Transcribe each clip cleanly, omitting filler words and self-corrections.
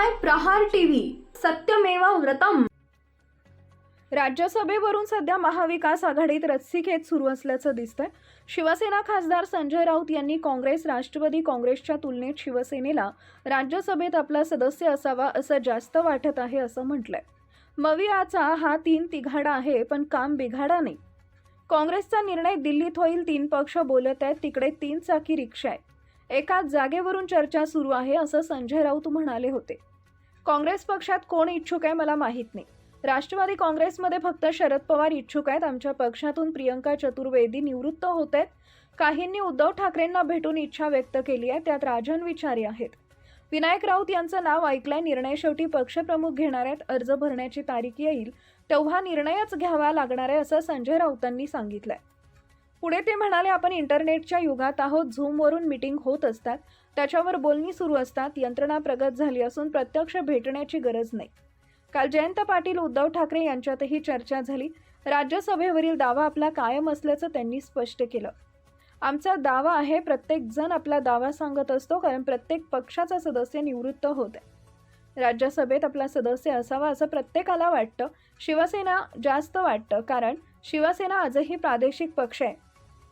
पाहताय प्रहार टीव्ही, सत्यमेव व्रतम। राज्यसभेवरून सध्या महाविकास आघाडीत रस्सीखेच सुरू असल्याचं दिसतंय। शिवसेना खासदार संजय राऊत यांनी काँग्रेस राष्ट्रवादी काँग्रेसच्या तुलनेत शिवसेनेला राज्यसभेत आपला सदस्य असावा असं जास्त वाटत आहे असं म्हटलंय। मविआचा हा 3 तिघाडा आहे, पण काम बिघाडा नाही। काँग्रेसचा निर्णय दिल्लीत होईल, 3 पक्ष बोलत आहेत, तिकडे 3 चाकी रिक्षा आहे। एकाच जागेवरून चर्चा सुरू आहे असं संजय राऊत म्हणाले होते। काँग्रेस पक्षात कोण इच्छुक आहे मला माहीत नाही। राष्ट्रवादी काँग्रेसमध्ये फक्त शरद पवार इच्छुक आहेत। आमच्या पक्षातून प्रियंका चतुर्वेदी निवृत्त होत आहेत। काहींनी उद्धव ठाकरेंना भेटून इच्छा व्यक्त केली आहे, त्यात राजन विचारी आहेत। विनायक राऊत यांचं नाव ऐकलंय। निर्णय शेवटी पक्षप्रमुख घेणार आहेत। अर्ज भरण्याची तारीख येईल तेव्हा निर्णयच घ्यावा लागणार आहे असं संजय राऊतांनी सांगितलंय। पुढे ते म्हणाले, आपण इंटरनेटच्या युगात आहोत। झूमवरून मीटिंग होत असतात, त्याच्यावर बोलणी सुरू असतात। यंत्रणा प्रगत झाली असून प्रत्यक्ष भेटण्याची गरज नाही। काल जयंत पाटील उद्धव ठाकरे यांच्यातही चर्चा झाली। राज्यसभेवरील दावा आपला कायम असल्याचं त्यांनी स्पष्ट केलं। आमचा दावा आहे, प्रत्येक जण आपला दावा सांगत असतो, कारण प्रत्येक पक्षाचा सदस्य निवृत्त होत आहे। राज्यसभेत आपला सदस्य असावा असं प्रत्येकाला वाटतं। शिवसेना जास्त वाटतं, कारण शिवसेना आजही प्रादेशिक पक्ष आहे।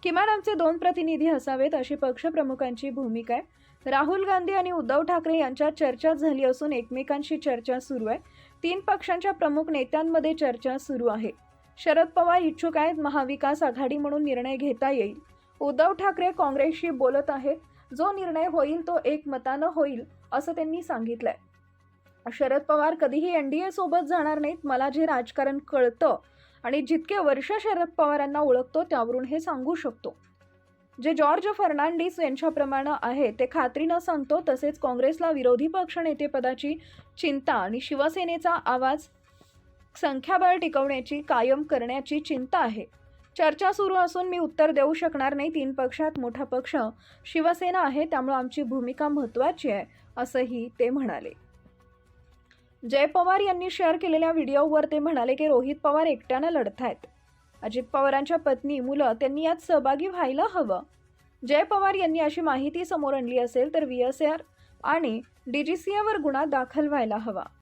किमान आमचे 2 प्रतिनिधी असावेत अशी पक्षप्रमुखांची भूमिका आहे। राहुल गांधी आणि उद्धव ठाकरे यांच्यात चर्चा झाली असून एकमेकांशी चर्चा सुरू आहे। 3 पक्षांच्या प्रमुख नेत्यांमध्ये चर्चा सुरू आहे। शरद पवार इच्छुक आहेत, महाविकास आघाडी म्हणून निर्णय घेता येईल। उद्धव ठाकरे काँग्रेसशी बोलत आहेत, जो निर्णय होईल तो एकमतानं होईल असं त्यांनी सांगितलंय। शरद पवार कधीही एनडीए सोबत जाणार नाहीत। मला जे राजकारण कळतं आणि जितके वर्ष शरद पवारांना ओळखतो त्यावरून हे सांगू शकतो। जे जॉर्ज फर्नांडिस यांच्याप्रमाणे आहे ते खात्रीनं सांगतो। तसेच काँग्रेसला विरोधी पक्ष नेतेपदाची चिंता आणि शिवसेनेचा आवाज संख्याबळ टिकवण्याची कायम करण्याची चिंता आहे। चर्चा सुरू असून मी उत्तर देऊ शकणार नाही। 3 पक्षात मोठा पक्ष शिवसेना आहे, त्यामुळे आमची भूमिका महत्त्वाची आहे असंही ते म्हणाले। जय पवार यांनी शेअर केलेल्या व्हिडिओवर ते म्हणाले की रोहित पवार एकट्यानं लढतायत। अजित पवारांच्या पत्नी, मुलं त्यांनी यात सहभागी व्हायला हवं। जय पवार यांनी अशी माहिती समोर आणली असेल तर VSR आणि DGCA वर गुन्हा दाखल व्हायला हवा।